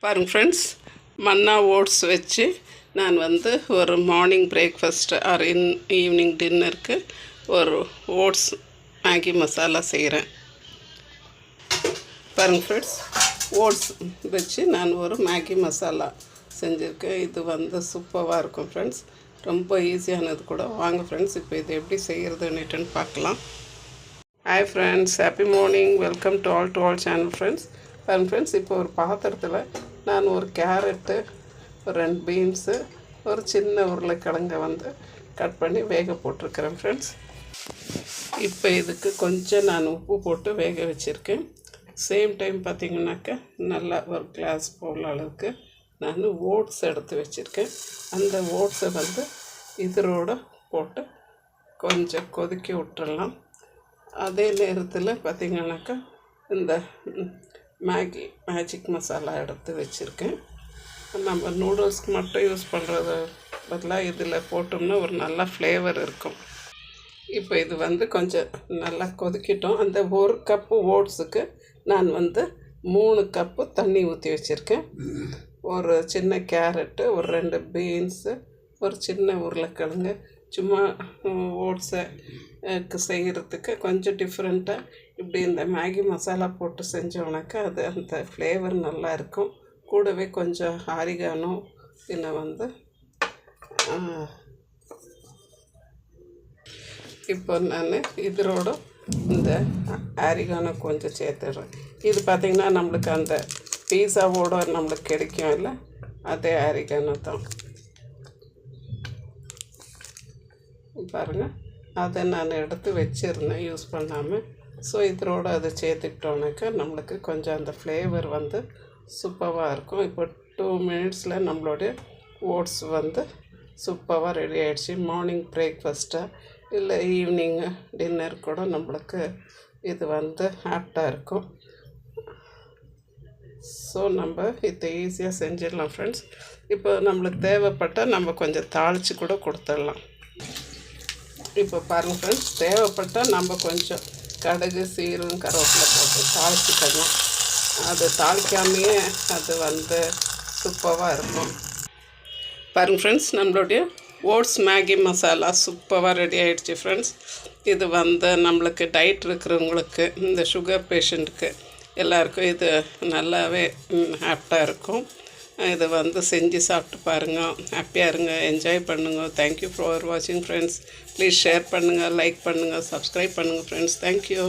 பாருங்கள் ஃப்ரெண்ட்ஸ், மன்னா ஓட்ஸ் வச்சு நான் ஒரு மார்னிங் பிரேக்ஃபாஸ்ட் ஆர் ஈவினிங் டின்னருக்கு ஒரு ஓட்ஸ் மேகி மசாலா செய்கிறேன். பாருங்கள் ஃப்ரெண்ட்ஸ், ஓட்ஸ் வச்சு நான் ஒரு மேகி மசாலா செஞ்சுருக்கேன். இது சூப்பராக இருக்கும் ஃப்ரெண்ட்ஸ், ரொம்ப ஈஸியானது கூட. வாங்க ஃப்ரெண்ட்ஸ், இப்போ இது எப்படி செய்கிறதுன்னுட்டுன்னு பார்க்கலாம். Hi friends, happy morning, welcome to all channel friends. பாருங்கள் ஃப்ரெண்ட்ஸ், இப்போ ஒரு பாத்திரத்தில் நான் ஒரு கேரட்டு, ஒரு 2 பீன்ஸு, ஒரு சின்ன உருளைக்கிழங்கை கட் பண்ணி வேக போட்டிருக்கிறேன் ஃப்ரெண்ட்ஸ். இப்போ இதுக்கு கொஞ்சம் நான் உப்பு போட்டு வேக வச்சுருக்கேன். சேம் டைம் பார்த்திங்கனாக்கா நல்லா ஒரு கிளாஸ் போல் அளவுக்கு நான் ஓட்ஸ் எடுத்து வச்சுருக்கேன். அந்த ஓட்ஸை இதரோட போட்டு கொஞ்சம் கொதிக்க விட்டுடலாம். அதே நேரத்தில் பார்த்திங்கனாக்கா இந்த மேஜிக் மசாலா எடுத்து வச்சுருக்கேன். நம்ம நூடுல்ஸ்க்கு மட்டும் யூஸ் பண்ணுறது பதிலாக இதில் போட்டோம்னா ஒரு நல்ல ஃப்ளேவர் இருக்கும். இப்போ இது கொஞ்சம் நல்லா கொதிக்கிட்டோம். அந்த 1 கப்பு ஓட்ஸுக்கு நான் 3 கப்பு தண்ணி ஊற்றி வச்சுருக்கேன். ஒரு சின்ன கேரட்டு, ஒரு 2 பீன்ஸு, ஒரு சின்ன உருளைக்கிழங்கு. சும்மா ஓட்ஸை செய்கிறதுக்கு கொஞ்சம் டிஃப்ரெண்ட்டாக இப்படி இந்த மேகி மசாலா போட்டு செஞ்சோம்னாக்கா அது அந்த ஃப்ளேவர் நல்லா இருக்கும். கூடவே கொஞ்சம் ஆரிகானோ இல்லை இப்போ நான் இதோட இந்த ஆரிகானோ கொஞ்சம் சேர்த்துடுறேன். இது பார்த்திங்கன்னா நம்மளுக்கு அந்த பீஸாவோட நம்மளுக்கு கிடைக்கும் இல்லை, அதே ஆரிகானோ தான். பாருங்கள், அதை நான் எடுத்து வச்சுருந்தேன் யூஸ் பண்ணாமல். ஸோ இதோடு அதை சேர்த்துக்கிட்டோன்னாக்கா நம்மளுக்கு கொஞ்சம் அந்த ஃப்ளேவர் சூப்பராக இருக்கும். இப்போ 2 மினிட்ஸில் நம்மளுடைய ஓட்ஸ் சூப்பராக ரெடி ஆகிடுச்சு. மார்னிங் பிரேக்ஃபாஸ்ட்டாக இல்லை ஈவினிங் டின்னர் கூட நம்மளுக்கு இது ஆப்டாக இருக்கும். ஸோ நம்ம இதை ஈஸியாக செஞ்சிடலாம் ஃப்ரெண்ட்ஸ். இப்போ நம்மளுக்கு தேவைப்பட்டால் நம்ம கொஞ்சம் தாளித்து கூட கொடுத்துடலாம். இப்போ பாருங்கள் ஃப்ரெண்ட்ஸ், தேவைப்பட்டால் நம்ம கொஞ்சம் கடுகு, சீரகம், கருவேப்பிலை போட்டு தாளிச்சிக்கணும். அது தாளிக்காமையே அது சூப்பராக இருக்கும். பாருங்கள் ஃப்ரெண்ட்ஸ், நம்மளுடைய ஓட்ஸ் மேகி மசாலா சூப்பராக ரெடி ஆகிடுச்சு ஃப்ரெண்ட்ஸ். இது நம்மளுக்கு டயட் இருக்கிறவங்களுக்கு, இந்த சுகர் பேஷண்ட்டுக்கு எல்லாருக்கும் இது நல்லாவே ஆப்டாக இருக்கும். இது செஞ்சு சாப்பிட்டு பாருங்கள், ஹாப்பியாக இருங்க, என்ஜாய் பண்ணுங்கள். தேங்க்யூ ஃபார் வாட்சிங் ஃப்ரெண்ட்ஸ். ப்ளீஸ் ஷேர் பண்ணுங்கள், லைக் பண்ணுங்கள், சப்ஸ்கிரைப் பண்ணுங்கள் ஃப்ரெண்ட்ஸ். தேங்க்யூ.